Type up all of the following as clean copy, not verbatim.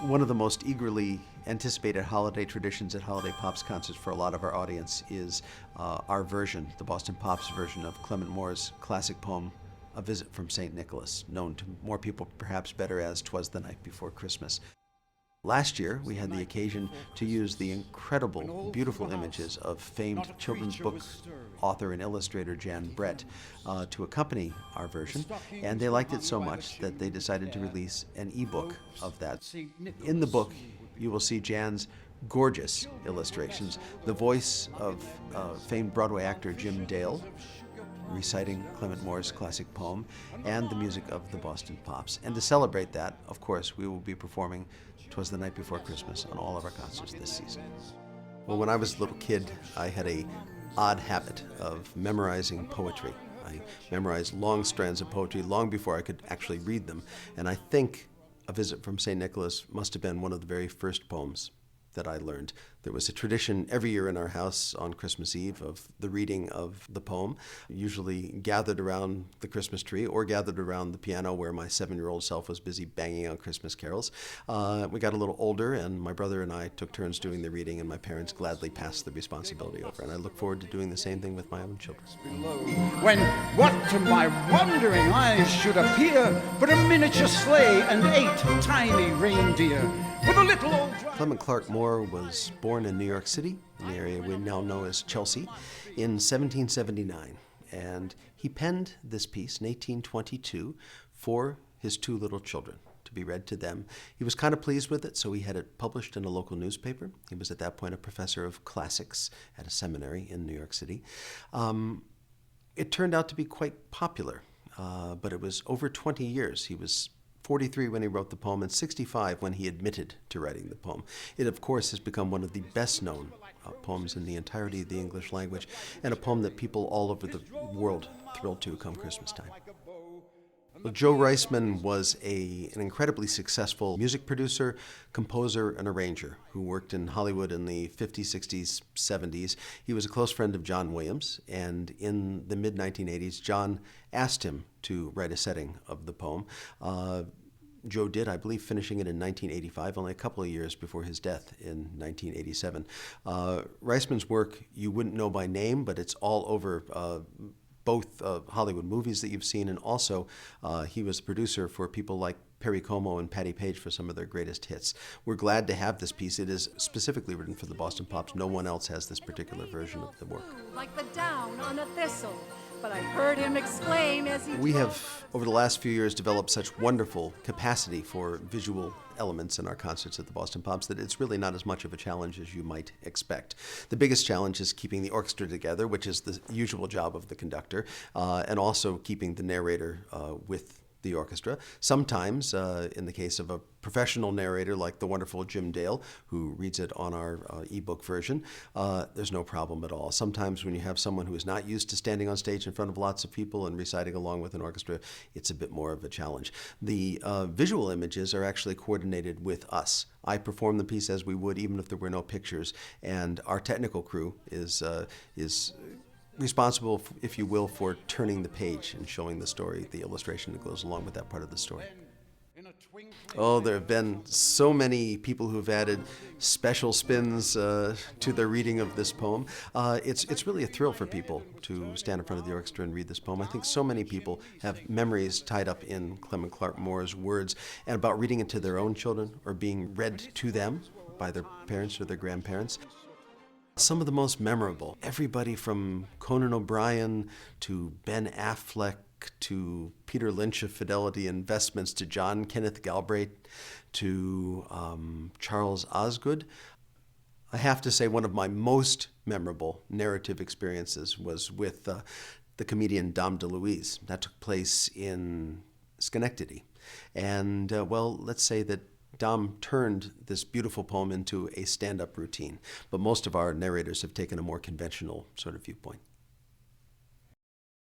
One of the most eagerly anticipated holiday traditions at Holiday Pops concerts for a lot of our audience is our version, the Boston Pops version of Clement Moore's classic poem, A Visit from St. Nicholas, known to more people perhaps better as "'Twas the Night Before Christmas." Last year, we had the occasion to use the incredible, beautiful images of famed children's book author and illustrator Jan Brett to accompany our version, and they liked it so much that they decided to release an ebook of that. In the book, you will see Jan's gorgeous illustrations, the voice of famed Broadway actor Jim Dale reciting Clement Moore's classic poem, and the music of the Boston Pops. And to celebrate that, of course, we will be performing "'Twas the Night Before Christmas" on all of our concerts this season. Well, when I was a little kid, I had an odd habit of memorizing poetry. I memorized long strands of poetry long before I could actually read them, and I think "A Visit from St. Nicholas" must have been one of the very first poems that I learned. There was a tradition every year in our house on Christmas Eve of the reading of the poem, usually gathered around the Christmas tree or gathered around the piano where my 7-year-old self was busy banging out Christmas carols. We got a little older, and my brother and I took turns doing the reading, and my parents gladly passed the responsibility over. And I look forward to doing the same thing with my own children. When what to my wondering eyes should appear but a miniature sleigh and 8 tiny reindeer with a little old... Clement Clark Moore was born in New York City, in the area we now know as Chelsea, in 1779. And he penned this piece in 1822 for his 2 little children to be read to them. He was kind of pleased with it, so he had it published in a local newspaper. He was at that point a professor of classics at a seminary in New York City. It turned out to be quite popular, but it was over 20 years. He was 43 when he wrote the poem, and 65 when he admitted to writing the poem. It, of course, has become one of the best-known poems in the entirety of the English language, and a poem that people all over the world thrill to come Christmas time. Well, Joe Reisman was an incredibly successful music producer, composer, and arranger who worked in Hollywood in the 50s, 60s, 70s. He was a close friend of John Williams, and in the mid-1980s, John asked him to write a setting of the poem. Joe did, I believe, finishing it in 1985, only a couple of years before his death in 1987. Reisman's work you wouldn't know by name, but it's all over both Hollywood movies that you've seen, and also he was the producer for people like Perry Como and Patti Page for some of their greatest hits. We're glad to have this piece. It is specifically written for the Boston Pops. No one else has this particular version of the work. Like the down on a thistle, but I heard him exclaim as he... We have, over the last few years, developed such wonderful capacity for visual elements in our concerts at the Boston Pops that it's really not as much of a challenge as you might expect. The biggest challenge is keeping the orchestra together, which is the usual job of the conductor, and also keeping the narrator with the orchestra. Sometimes, in the case of a professional narrator like the wonderful Jim Dale, who reads it on our ebook version, there's no problem at all. Sometimes when you have someone who is not used to standing on stage in front of lots of people and reciting along with an orchestra, it's a bit more of a challenge. The visual images are actually coordinated with us. I perform the piece as we would even if there were no pictures, and our technical crew is responsible, if you will, for turning the page and showing the story, the illustration that goes along with that part of the story. Oh, there have been so many people who have added special spins to their reading of this poem. It's really a thrill for people to stand in front of the orchestra and read this poem. I think so many people have memories tied up in Clement Clark Moore's words and about reading it to their own children or being read to them by their parents or their grandparents. Some of the most memorable, everybody from Conan O'Brien to Ben Affleck to Peter Lynch of Fidelity Investments to John Kenneth Galbraith to Charles Osgood. I have to say one of my most memorable narrative experiences was with the comedian Dom DeLuise. That took place in Schenectady. And, well, let's say that Dom turned this beautiful poem into a stand-up routine, but most of our narrators have taken a more conventional sort of viewpoint.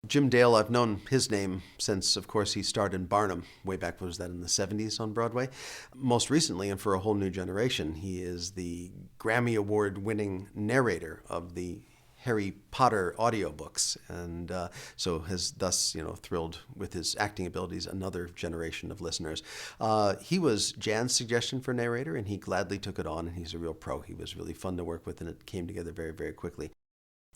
Jim Dale, I've known his name since, of course, he starred in Barnum way back, what was that, in the 70s on Broadway? Most recently, and for a whole new generation, he is the Grammy Award-winning narrator of the Harry Potter audiobooks, and so has thus, thrilled with his acting abilities another generation of listeners. He was Jan's suggestion for narrator, and he gladly took it on, and he's a real pro. He was really fun to work with, and it came together very, very quickly.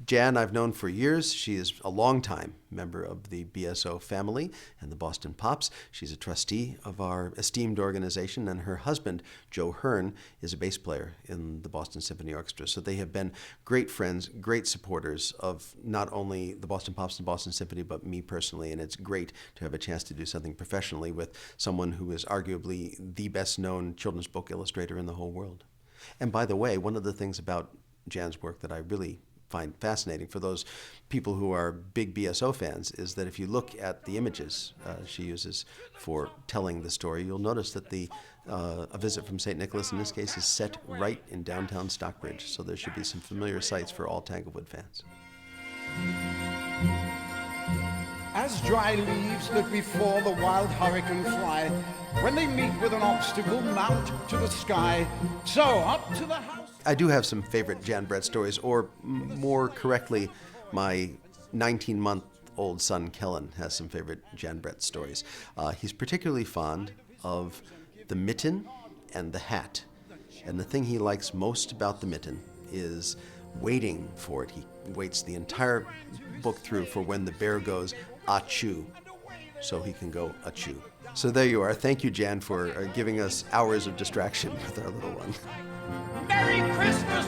Jan I've known for years. She is a longtime member of the BSO family and the Boston Pops. She's a trustee of our esteemed organization, and her husband, Joe Hearn, is a bass player in the Boston Symphony Orchestra. So they have been great friends, great supporters of not only the Boston Pops and Boston Symphony, but me personally, and it's great to have a chance to do something professionally with someone who is arguably the best-known children's book illustrator in the whole world. And by the way, one of the things about Jan's work that I really find fascinating for those people who are big BSO fans is that if you look at the images she uses for telling the story, you'll notice that A Visit from St. Nicholas in this case is set right in downtown Stockbridge, so there should be some familiar sights for all Tanglewood fans. As dry leaves that before the wild hurricane fly, when they meet with an obstacle, mount to the sky, so up to the house. I do have some favorite Jan Brett stories, or more correctly, my 19-month-old son Kellen has some favorite Jan Brett stories. He's particularly fond of the mitten and the hat. And the thing he likes most about the mitten is waiting for it. He waits the entire book through for when the bear goes, achoo, so he can go achoo. So there you are. Thank you, Jan, for giving us hours of distraction with our little one. Merry Christmas